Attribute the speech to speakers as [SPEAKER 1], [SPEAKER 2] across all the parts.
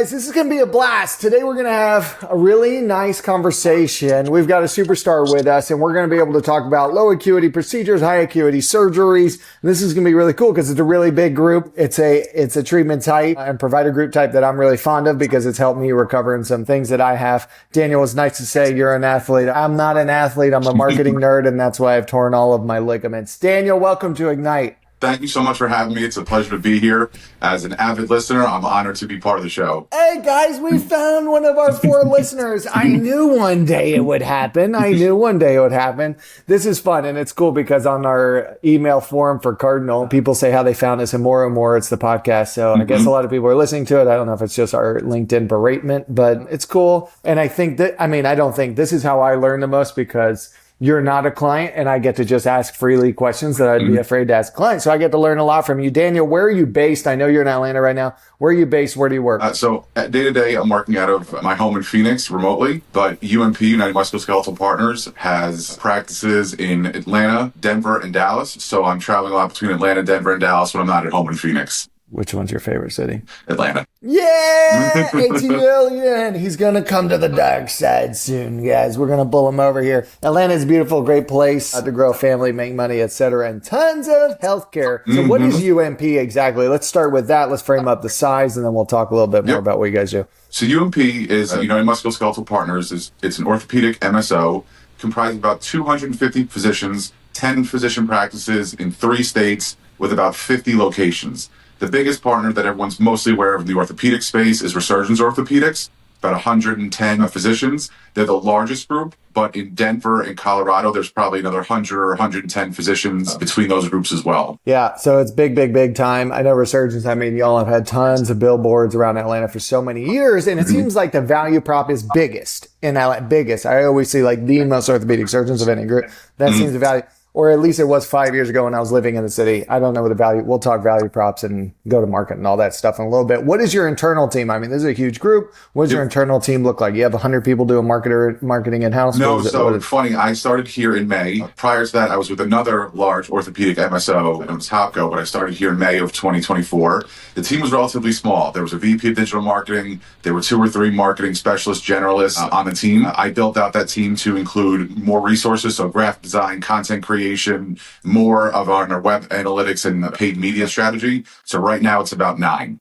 [SPEAKER 1] guys, this is going to be a blast. Today we're going to have a really nice conversation. We've got a superstar with us, and we're going to be able to talk about low acuity procedures, high acuity surgeries. This is going to be really cool because it's a really big group. It's a treatment type and provider group type that I'm really fond of because it's helped me recover in some things that I have. Daniel, it's nice to say you're an athlete. I'm not an athlete. I'm a marketing nerd, and that's why I've torn all of my ligaments. Daniel, welcome to Ignite.
[SPEAKER 2] Thank you so much for having me. It's a pleasure to be here. As an avid listener, I'm honored to be part of the show.
[SPEAKER 1] Hey guys, we found one of our 4 listeners. I knew one day it would happen. This is fun, and it's cool because on our email forum for Cardinal, people say how they found us, and more it's the podcast. So I guess a lot of people are listening to it. I don't know if it's just our LinkedIn beratement, but it's cool. And I don't think this is how I learn the most because you're not a client, and I get to just ask freely questions that I'd be afraid to ask clients. So I get to learn a lot from you. Daniel, where are you based? I know you're in Atlanta right now. Where are you based? Where do you work?
[SPEAKER 2] So day to day, I'm working out of my home in Phoenix remotely, but UMP, United Musculoskeletal Partners, has practices in Atlanta, Denver, and Dallas. So I'm traveling a lot between Atlanta, Denver, and Dallas when I'm not at home in Phoenix.
[SPEAKER 1] Which one's your favorite city?
[SPEAKER 2] Atlanta.
[SPEAKER 1] Yeah, ATL. He's going to come to the dark side soon, guys. We're going to pull him over here. Atlanta is a beautiful, great place to grow a family, make money, etc., and tons of healthcare. So what is UMP exactly? Let's start with that. Let's frame up the size, and then we'll talk a little bit more about what you guys do.
[SPEAKER 2] So UMP is United Musculoskeletal Partners. It's an orthopedic MSO comprised of about 250 physicians, 10 physician practices in 3 states with about 50 locations. The biggest partner that everyone's mostly aware of in the orthopedic space is Resurgence Orthopedics, about 110 physicians. They're the largest group, but in Denver and Colorado, there's probably another 100 or 110 physicians between those groups as well.
[SPEAKER 1] Yeah, so it's big time. I know Resurgence, y'all have had tons of billboards around Atlanta for so many years, and it seems like the value prop is biggest in Atlanta. Biggest. I always see like the most orthopedic surgeons of any group. That seems the value. Or at least it was 5 years ago when I was living in the city. I don't know what the value. We'll talk value props and go to market and all that stuff in a little bit. What is your internal team? I mean, this is a huge group. What does your internal team look like? You have 100 people doing marketing in-house?
[SPEAKER 2] No, so funny. I started here in May. Prior to that, I was with another large orthopedic MSO. It was Topco, but I started here in May of 2024. The team was relatively small. There was a VP of digital marketing. There were 2 or 3 marketing specialists, generalists on the team. I built out that team to include more resources, so graphic design, content creation, more of our web analytics and paid media strategy. So right now it's about 9.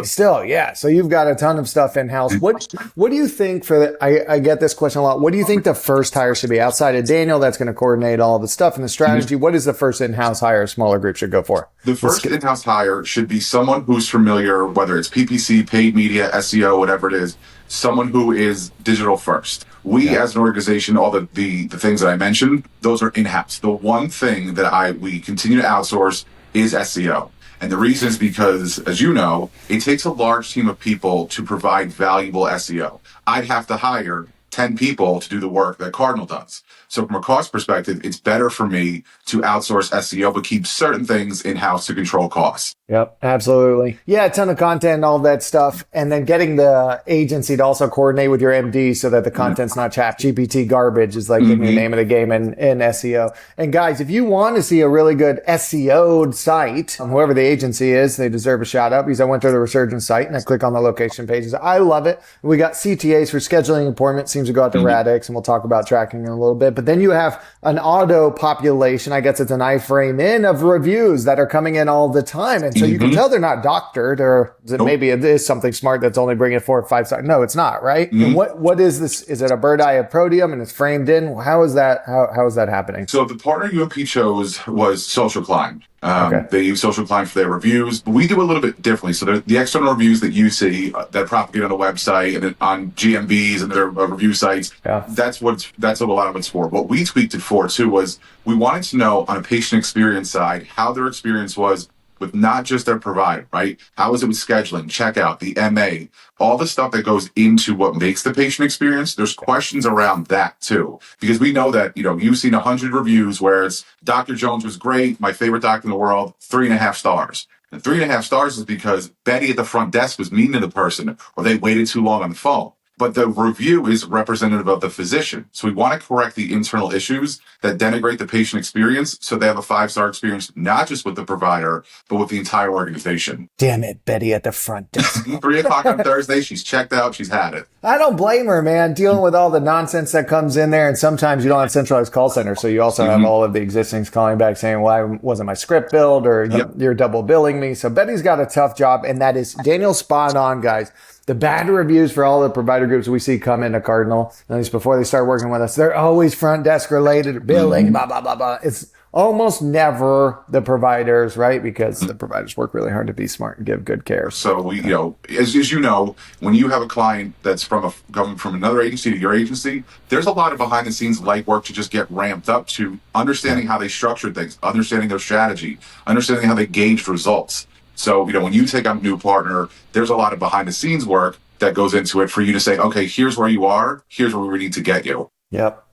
[SPEAKER 1] Still, yeah. So you've got a ton of stuff in-house. What do you think I get this question a lot. What do you think the first hire should be outside of Daniel that's going to coordinate all the stuff and the strategy? What is the first in-house hire a smaller group should go for?
[SPEAKER 2] The first in-house hire should be someone who's familiar, whether it's PPC, paid media, SEO, whatever it is, someone who is digital first. We as an organization, all the things that I mentioned, those are in-house. The one thing that we continue to outsource is SEO. And the reason is because, as you know, it takes a large team of people to provide valuable SEO. I'd have to hire 10 people to do the work that Cardinal does. So from a cost perspective, it's better for me to outsource SEO, but keep certain things in-house to control costs.
[SPEAKER 1] Yep, absolutely. Yeah, a ton of content and all that stuff. And then getting the agency to also coordinate with your MD so that the content's not chat GPT garbage is like the name of the game in SEO. And guys, if you want to see a really good SEO'd site, whoever the agency is, they deserve a shout out because I went to the Resurgence site and I click on the location pages. I love it. We got CTAs for scheduling appointments, seems to go out to Radix, and we'll talk about tracking in a little bit. But then you have an auto population, I guess it's an iframe in, of reviews that are coming in all the time. And so you can tell they're not doctored, or maybe it is something smart that's only bringing 4 or 5 stars. No, it's not, right? And what is this? Is it a bird eye of Podium and it's framed in? How is that? How is that happening?
[SPEAKER 2] So the partner UMP chose was Social Climb. They use Social Climb for their reviews, but we do a little bit differently. So the external reviews that you see that propagate on the website and on GMBs and their review sites, that's a lot of it's for. What we tweaked it for too was we wanted to know on a patient experience side how their experience was with not just their provider, right? How is it with scheduling, checkout, the MA, all the stuff that goes into what makes the patient experience? There's questions around that too, because we know that, you've seen 100 reviews where it's Dr. Jones was great, my favorite doctor in the world, 3.5 stars. And 3.5 stars is because Betty at the front desk was mean to the person or they waited too long on the phone. but the review is representative of the physician. So we want to correct the internal issues that denigrate the patient experience so they have a 5-star experience, not just with the provider, but with the entire organization.
[SPEAKER 1] Damn it, Betty at the front desk.
[SPEAKER 2] 3 o'clock on Thursday, she's checked out, she's had it.
[SPEAKER 1] I don't blame her, man, dealing with all the nonsense that comes in there. And sometimes you don't have centralized call center. So you also have all of the existings calling back saying, why wasn't my script billed, or you're double billing me. So Betty's got a tough job. And that is Daniel spot on, guys. The bad reviews for all the provider groups we see come into Cardinal, at least before they start working with us, they're always front desk related, billing, blah, blah, blah, blah. It's almost never the providers, right? Because the providers work really hard to be smart and give good care.
[SPEAKER 2] So we, as you know, when you have a client that's coming from another agency to your agency, there's a lot of behind the scenes light work to just get ramped up to understanding how they structured things, understanding their strategy, understanding how they gauged results. So, when you take on a new partner, there's a lot of behind the scenes work that goes into it for you to say, okay, here's where you are. Here's where we need to get you.
[SPEAKER 1] Yep.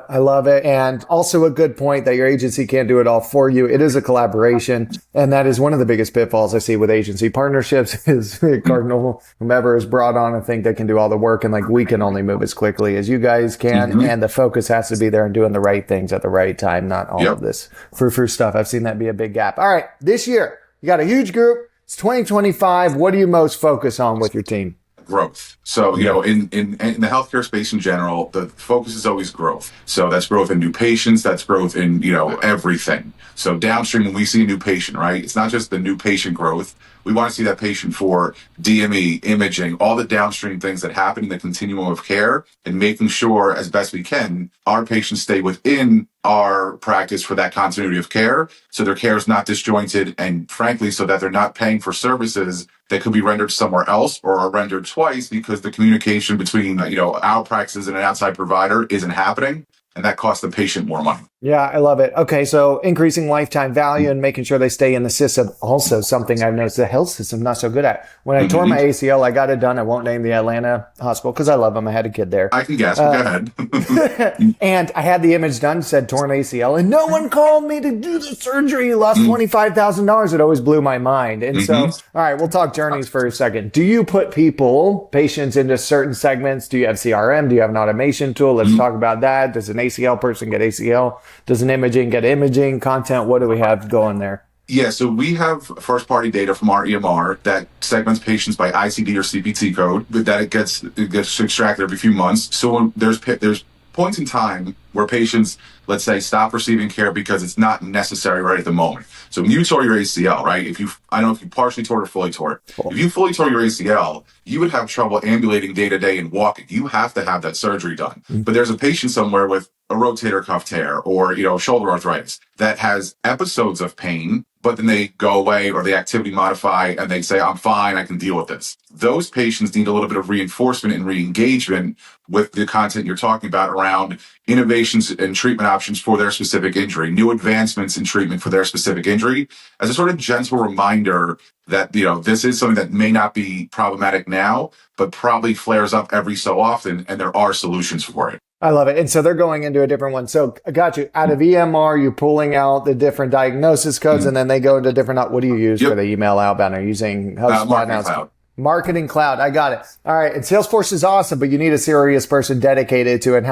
[SPEAKER 1] I love it. And also a good point that your agency can't do it all for you. It is a collaboration. And that is one of the biggest pitfalls I see with agency partnerships is Cardinal, whomever is brought on and think they can do all the work. And like, we can only move as quickly as you guys can. And the focus has to be there and doing the right things at the right time, not all of this frou-frou stuff. I've seen that be a big gap. All right. This year, you got a huge group. It's 2025. What do you most focus on with your team?
[SPEAKER 2] Growth. So, in the healthcare space in general, the focus is always growth. So that's growth in new patients. That's growth in, everything. So downstream, when we see a new patient, right, it's not just the new patient growth. We want to see that patient for DME, imaging, all the downstream things that happen in the continuum of care, and making sure as best we can, our patients stay within our practice for that continuity of care. So their care is not disjointed, and frankly, so that they're not paying for services that could be rendered somewhere else or are rendered twice because the communication between, our practices and an outside provider isn't happening. And that costs the patient more money.
[SPEAKER 1] Yeah, I love it. Okay, so increasing lifetime value and making sure they stay in the system. Also, something I've noticed the health system not so good at. When I tore my ACL, I got it done. I won't name the Atlanta hospital because I love them. I had a kid there.
[SPEAKER 2] I can guess. Go ahead.
[SPEAKER 1] And I had the image done, said torn ACL, and no one called me to do the surgery. Lost $25,000. It always blew my mind. And so, all right, we'll talk journeys for a second. Do you put patients into certain segments? Do you have CRM? Do you have an automation tool? Let's talk about that. Does an ACL person get ACL? Does an imaging get imaging content? What do we have going there?
[SPEAKER 2] Yeah, so we have first-party data from our EMR that segments patients by ICD or CPT code, that it gets extracted every few months. So there's points in time where patients, let's say, stop receiving care because it's not necessary right at the moment. So when you tore your ACL, right? I don't know if you partially tore or fully tore it. If you fully tore your ACL, you would have trouble ambulating day to day and walking. You have to have that surgery done. But there's a patient somewhere with a rotator cuff tear or, shoulder arthritis that has episodes of pain, but then they go away or they activity modify and they say, I'm fine, I can deal with this. Those patients need a little bit of reinforcement and re-engagement with the content you're talking about around innovations and treatment options for their specific injury, new advancements in treatment for their specific injury, as a sort of gentle reminder that, this is something that may not be problematic now, but probably flares up every so often, and there are solutions for it.
[SPEAKER 1] I love it. And so they're going into a different one. So I got you. Out of EMR, you're pulling out the different diagnosis codes, and then they go into different, what do you use for the email outbound? Are you using HubSpot?
[SPEAKER 2] Marketing Cloud.
[SPEAKER 1] Marketing Cloud. I got it. All right. And Salesforce is awesome, but you need a serious person dedicated to it,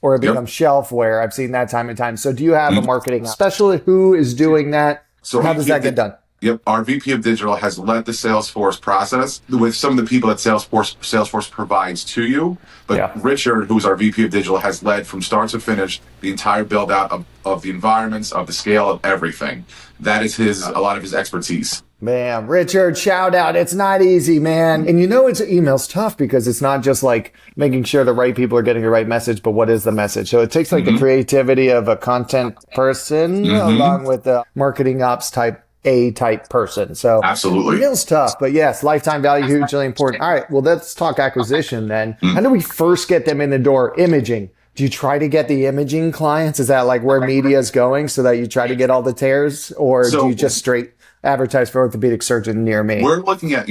[SPEAKER 1] or it becomes shelfware. I've seen that time and time. So do you have a marketing specialist who is doing that? So how does that get done?
[SPEAKER 2] Yep. Our VP of Digital has led the Salesforce process with some of the people that Salesforce provides to you. But Richard, who's our VP of Digital, has led from start to finish the entire build out of the environments, of the scale, of everything. That is a lot of his expertise.
[SPEAKER 1] Man, Richard, shout out. It's not easy, man. And email's tough because it's not just like making sure the right people are getting the right message, but what is the message? So it takes like the creativity of a content person along with the marketing ops type person. So
[SPEAKER 2] absolutely,
[SPEAKER 1] email's tough, but yes, lifetime value, hugely important. All right, well, let's talk acquisition then. How do we first get them in the door? Imaging. Do you try to get the imaging clients? Is that like where media is going so that you try to get all the tears, or do you just straight advertise for orthopedic surgeon near me?
[SPEAKER 2] We're looking at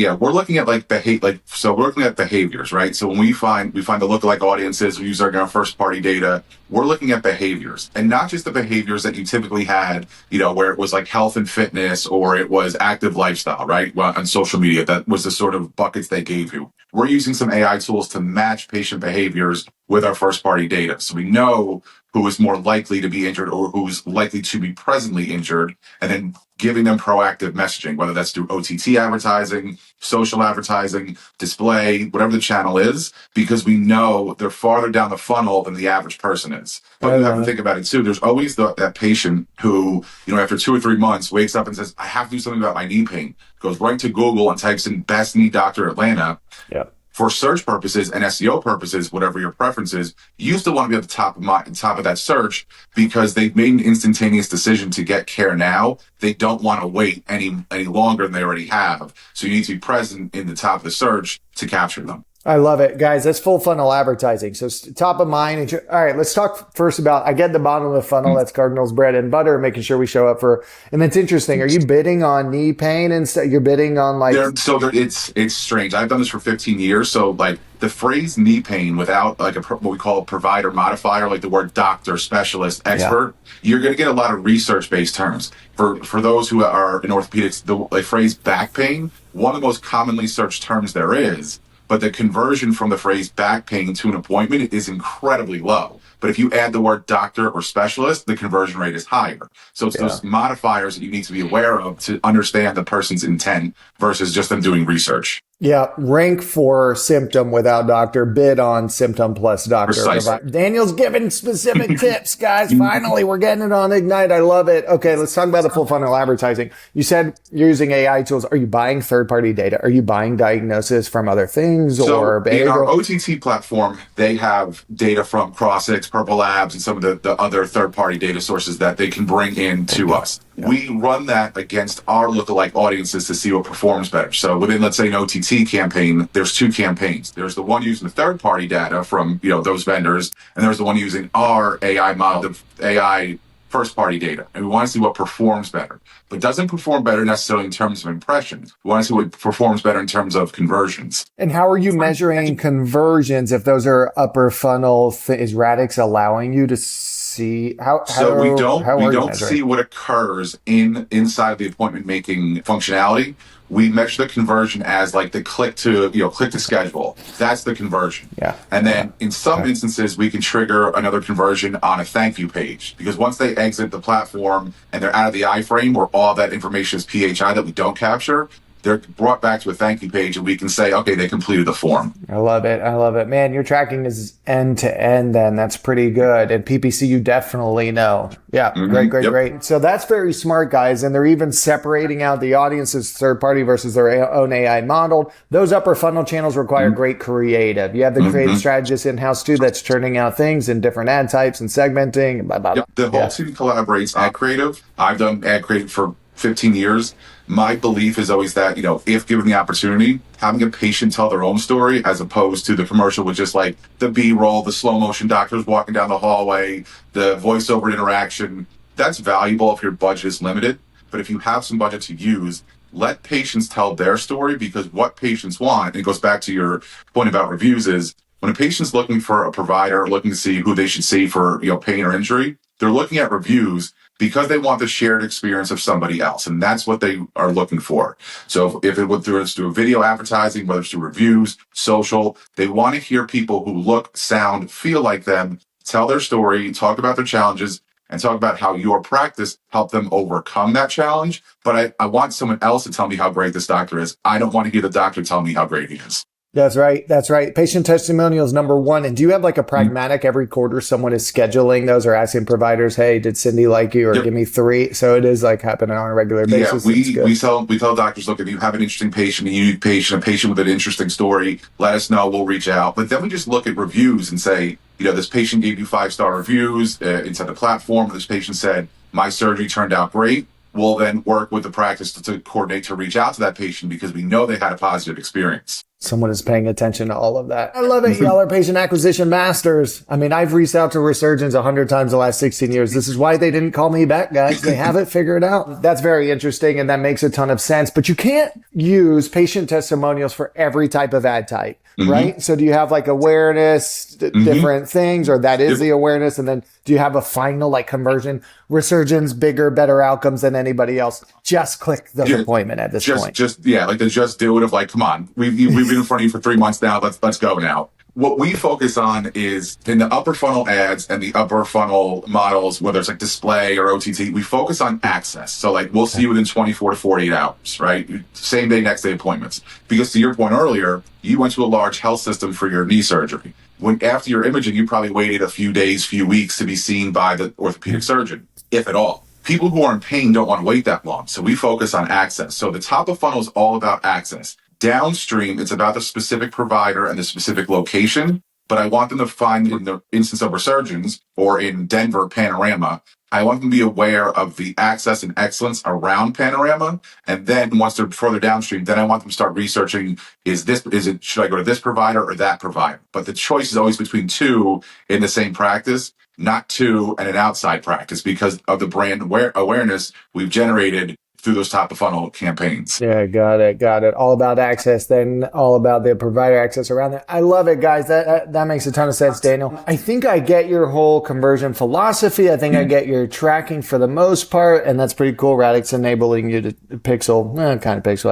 [SPEAKER 2] behaviors, right? So when we find the lookalike audiences, we use our first party data. we're looking at behaviors, and not just the behaviors that you typically had, where it was like health and fitness or it was active lifestyle, right? Well, on social media, that was the sort of buckets they gave you. We're using some AI tools to match patient behaviors with our first party data. So we know who is more likely to be injured or who's likely to be presently injured, and then giving them proactive messaging, whether that's through OTT advertising, social advertising, display, whatever the channel is, because we know they're farther down the funnel than the average person is. But you have to think about it too. There's always that patient who, after 2 or 3 months wakes up and says, I have to do something about my knee pain, goes right to Google and types in best knee doctor Atlanta.
[SPEAKER 1] Yeah.
[SPEAKER 2] For search purposes and SEO purposes, whatever your preference is, you still want to be at the top of that search because they've made an instantaneous decision to get care now. They don't want to wait any longer than they already have. So you need to be present in the top of the search to capture them.
[SPEAKER 1] I love it. Guys, that's full funnel advertising. So top of mind. All right, let's talk first about, I get the bottom of the funnel. That's Cardinal's bread and butter, making sure we show up for, and that's interesting. Are you bidding on knee pain instead? You're bidding on
[SPEAKER 2] it's strange. I've done this for 15 years. So like the phrase knee pain without like what we call a provider modifier, like the word doctor, specialist, expert, you're going to get a lot of research-based terms. For those who are in orthopedics, the phrase back pain, one of the most commonly searched terms there is. But the conversion from the phrase back pain to an appointment is incredibly low. But if you add the word doctor or specialist, the conversion rate is higher. So it's those modifiers that you need to be aware of to understand the person's intent versus just them doing research.
[SPEAKER 1] Yeah, rank for symptom without doctor, bid on symptom plus doctor.
[SPEAKER 2] Precisely.
[SPEAKER 1] Daniel's giving specific tips, guys. Finally, we're getting it on Ignite. I love it. Okay, let's talk about the full funnel advertising. You said you're using AI tools. Are you buying third-party data? Are you buying diagnosis from other things or behavioral?
[SPEAKER 2] In our OTT platform, they have data from Crossix, Purple Labs, and some of the other third-party data sources that they can bring in to us. Yeah. We run that against our lookalike audiences to see what performs better. So within, let's say, an OTT campaign, there's 2 campaigns. There's the one using the third-party data from those vendors, and there's the one using our AI model, the AI first-party data. And we want to see what performs better. But doesn't perform better necessarily in terms of impressions. We want to see what performs better in terms of conversions.
[SPEAKER 1] And how are you measuring conversions if those are upper funnel? Is Radix allowing you to see
[SPEAKER 2] we don't see what occurs inside the appointment making functionality. We measure the conversion as like the click to schedule. That's the conversion.
[SPEAKER 1] Yeah.
[SPEAKER 2] And then in some instances, we can trigger another conversion on a thank you page, because once they exit the platform and they're out of the iframe where all that information is PHI that we don't capture, they're brought back to a thank you page and we can say, okay, they completed the form.
[SPEAKER 1] I love it. I love it. Man, your tracking is end to end then. That's pretty good. And PPC, you definitely know. Yeah, great. So that's very smart, guys. And they're even separating out the audience's third party versus their own AI model. Those upper funnel channels require great creative. You have the creative strategist in-house too that's churning out things in different ad types and segmenting. Blah, blah, blah.
[SPEAKER 2] The whole team collaborates ad creative. I've done ad creative for 15 years. My belief is always that, if given the opportunity, having a patient tell their own story as opposed to the commercial with just like the B-roll, the slow motion doctors walking down the hallway, the voiceover interaction, that's valuable if your budget is limited. But if you have some budget to use, let patients tell their story, because what patients want, and it goes back to your point about reviews, is when a patient's looking for a provider, looking to see who they should see for pain or injury, they're looking at reviews because they want the shared experience of somebody else. And that's what they are looking for. So if it was through video advertising, whether it's through reviews, social, they want to hear people who look, sound, feel like them, tell their story, talk about their challenges, and talk about how your practice helped them overcome that challenge. But I want someone else to tell me how great this doctor is. I don't want to hear the doctor tell me how great he is.
[SPEAKER 1] That's right. Patient testimonials, number one. And do you have like a pragmatic every quarter someone is scheduling those or asking providers, hey, did Cindy like you, or give me 3? So it is like happening on a regular basis.
[SPEAKER 2] Yeah, we tell doctors, look, if you have an interesting patient, a unique patient, a patient with an interesting story, let us know, we'll reach out. But then we just look at reviews and say, this patient gave you 5-star reviews inside the platform. This patient said, my surgery turned out great. We'll then work with the practice to coordinate to reach out to that patient because we know they had a positive experience.
[SPEAKER 1] someone is paying attention to all of that. I love it. Y'all are patient acquisition masters. I mean, I've reached out to resurgents 100 times the last 16 years. This is why they didn't call me back, guys. They have it figured out. That's very interesting, and that makes a ton of sense. But you can't use patient testimonials for every type of ad type, right? So do you have like awareness, different things, or that is the awareness? And then do you have a final like conversion? Resurgence, bigger, better outcomes than anybody else. Just click the appointment at this point.
[SPEAKER 2] Like the just do it of like, come on, we've been in front of you for 3 months now. Let's go now. What we focus on is in the upper funnel ads and the upper funnel models, whether it's like display or OTT, we focus on access. So like we'll see you within 24 to 48 hours, right? Same day, next day appointments. Because to your point earlier, you went to a large health system for your knee surgery. When after your imaging, you probably waited a few days, few weeks to be seen by the orthopedic surgeon, if at all. People who are in pain don't want to wait that long. So we focus on access. So the top of funnel is all about access. Downstream, it's about the specific provider and the specific location. But I want them to find, in the instance of Resurgence or in Denver, Panorama, I want them to be aware of the access and excellence around Panorama. And then once they're further downstream, then I want them to start researching, should I go to this provider or that provider? But the choice is always between two in the same practice, not two and an outside practice, because of the brand awareness we've generated through those top of funnel campaigns.
[SPEAKER 1] Yeah, got it. All about access, then all about the provider access around that. I love it, guys. That makes a ton of sense, Daniel. I think I get your whole conversion philosophy. I think I get your tracking for the most part, and that's pretty cool. Radix enabling you to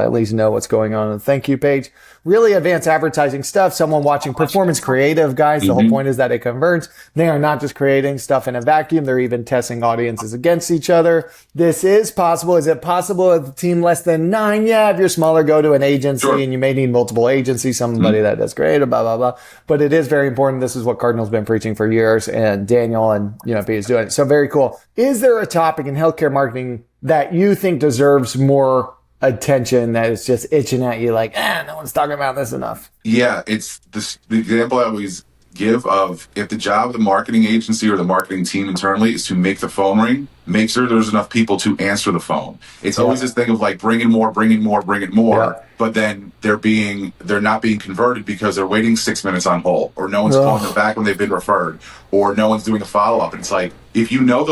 [SPEAKER 1] at least know what's going on the thank you page. Really advanced advertising stuff. Someone watching performance creative, guys. The whole point is that it converts. They are not just creating stuff in a vacuum. They're even testing audiences against each other. This is possible. Is it possible with a team less than 9? Yeah, if you're smaller, go to an agency, and you may need multiple agencies, somebody that does great, blah, blah, blah. But it is very important. This is what Cardinal's been preaching for years, and Daniel and UNP is doing it. So very cool. Is there a topic in healthcare marketing that you think deserves more attention, that is just itching at you like, no one's talking about this enough?
[SPEAKER 2] Yeah, it's the example I always give of, if the job of the marketing agency or the marketing team internally is to make the phone ring, make sure there's enough people to answer the phone. It's always this thing of like, bring in more. But then they're not being converted because they're waiting 6 minutes on hold, or no one's calling them back when they've been referred, or no one's doing a follow-up. And it's like, if you know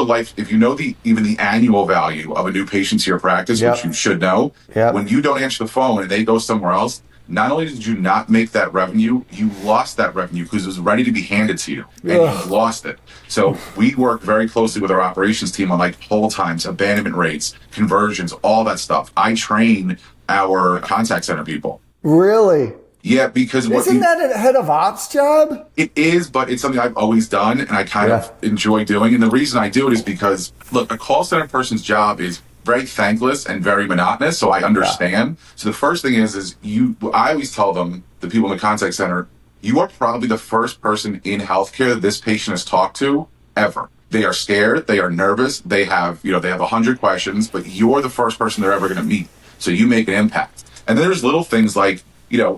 [SPEAKER 2] even the annual value of a new patient to your practice, which you should know, when you don't answer the phone and they go somewhere else, not only did you not make that revenue, you lost that revenue because it was ready to be handed to you, and you lost it. So we work very closely with our operations team on like hold times, abandonment rates, conversions, all that stuff. I train our contact center people.
[SPEAKER 1] Really?
[SPEAKER 2] Yeah, because
[SPEAKER 1] isn't that a head of ops job?
[SPEAKER 2] It is, but it's something I've always done, and I kind of enjoy doing. And the reason I do it is because, look, a call center person's job is very thankless and very monotonous, so I understand. So the first thing is I always tell them, the people in the contact center, you are probably the first person in healthcare that this patient has talked to ever. They are scared, they are nervous, they have 100 questions, but you're the first person they're ever going to meet. So you make an impact. And then there's little things like,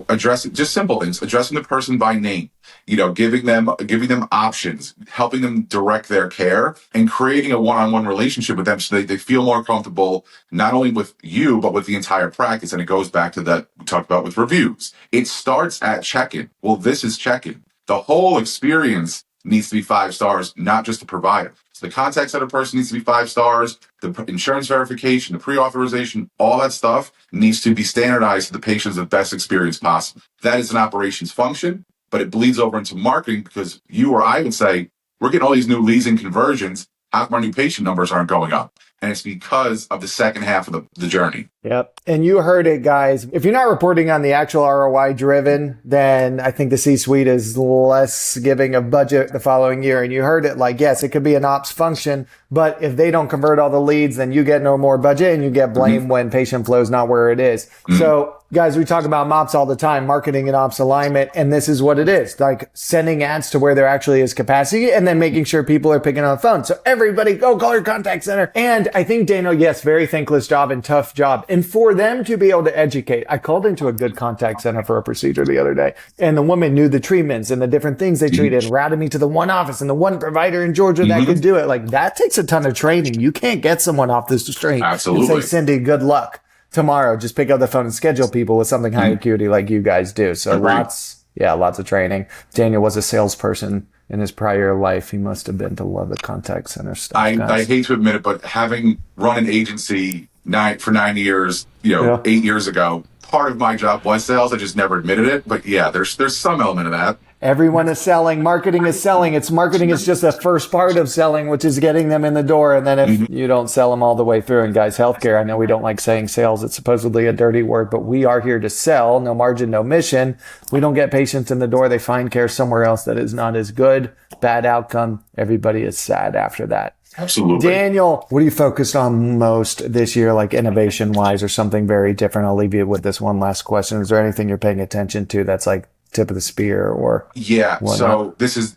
[SPEAKER 2] addressing, just simple things, addressing the person by name, giving them options, helping them direct their care, and creating a one-on-one relationship with them so they feel more comfortable, not only with you, but with the entire practice. And it goes back to that we talked about with reviews. It starts at check-in. Well, this is check-in. The whole experience needs to be 5 stars, not just the provider. So the contact center person needs to be 5 stars. The insurance verification, the pre-authorization, all that stuff needs to be standardized so the patient's the best experience possible. That is an operations function, but it bleeds over into marketing, because you or I would say, we're getting all these new leads and conversions. How come our new patient numbers aren't going up? And it's because of the second half of the journey.
[SPEAKER 1] Yep. And you heard it, guys. If you're not reporting on the actual ROI driven, then I think the C-suite is less giving of budget the following year. And you heard it like, yes, it could be an ops function, but if they don't convert all the leads, then you get no more budget and you get blamed when patient flow is not where it is. So guys, we talk about MOPS all the time, marketing and ops alignment. And this is what it is, like sending ads to where there actually is capacity and then making sure people are picking up the phone. So everybody go call your contact center. And I think, Daniel, yes, very thankless job and tough job. And for them to be able to educate, I called into a good contact center for a procedure the other day, and the woman knew the treatments and the different things they treated and routed me to the one office and the one provider in Georgia that could do it. Like, that takes a ton of training. You can't get someone off the street and say, Cindy, good luck tomorrow. Just pick up the phone and schedule people with something high acuity like you guys do. So lots of training. Daniel was a salesperson in his prior life. He must have been to love the contact center stuff.
[SPEAKER 2] I hate to admit it, but having run an agency for 9 years, 8 years ago, part of my job was sales. I just never admitted it. But yeah, there's some element of that.
[SPEAKER 1] Everyone is selling. Marketing is selling. Marketing is just the first part of selling, which is getting them in the door. And then if you don't sell them all the way through, and guys, healthcare, I know we don't like saying sales. It's supposedly a dirty word, but we are here to sell. No margin, no mission. We don't get patients in the door. They find care somewhere else that is not as good. Bad outcome. Everybody is sad after that.
[SPEAKER 2] Absolutely.
[SPEAKER 1] Daniel, what are you focused on most this year, like innovation wise or something very different? I'll leave you with this one last question. Is there anything you're paying attention to that's like tip of the spear or whatnot?
[SPEAKER 2] So this is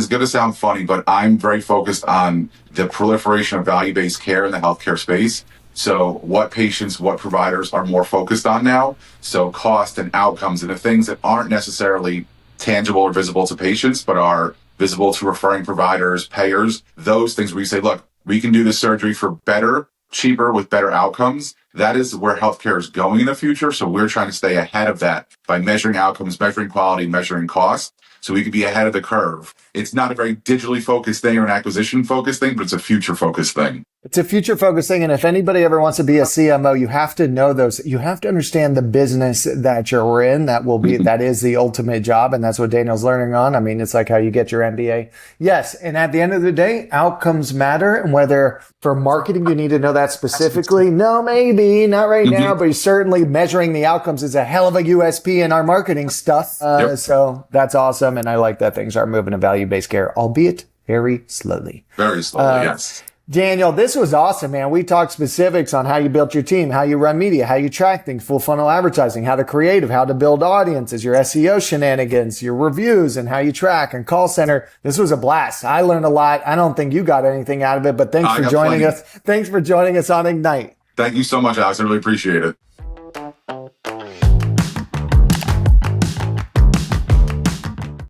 [SPEAKER 2] going to sound funny, but I'm very focused on the proliferation of value-based care in the healthcare space. So what patients, what providers are more focused on now. So cost and outcomes and the things that aren't necessarily tangible or visible to patients, but are visible to referring providers, payers, those things where you say, look, we can do this surgery for better, cheaper with better outcomes. That is where healthcare is going in the future. So we're trying to stay ahead of that by measuring outcomes, measuring quality, measuring cost. So we can be ahead of the curve. It's not a very digitally focused thing or an acquisition focused thing, but it's a future focused thing.
[SPEAKER 1] It's a future focused thing. And if anybody ever wants to be a CMO, you have to know those. You have to understand the business that you're in. That will be, that is the ultimate job. And that's what Daniel's learning on. I mean, it's like how you get your MBA. Yes. And at the end of the day, outcomes matter. And whether for marketing, you need to know that specifically. No, maybe not right now, but certainly measuring the outcomes is a hell of a USP in our marketing stuff. So that's awesome. And I like that things are moving to value-based care, albeit very slowly.
[SPEAKER 2] Very slowly, yes.
[SPEAKER 1] Daniel, this was awesome, man. We talked specifics on how you built your team, how you run media, how you track things, full funnel advertising, how to creative, how to build audiences, your SEO shenanigans, your reviews, and how you track and call center. This was a blast. I learned a lot. I don't think you got anything out of it, but thanks for joining us. Thanks for joining us on Ignite.
[SPEAKER 2] Thank you so much, Alex. I really appreciate it.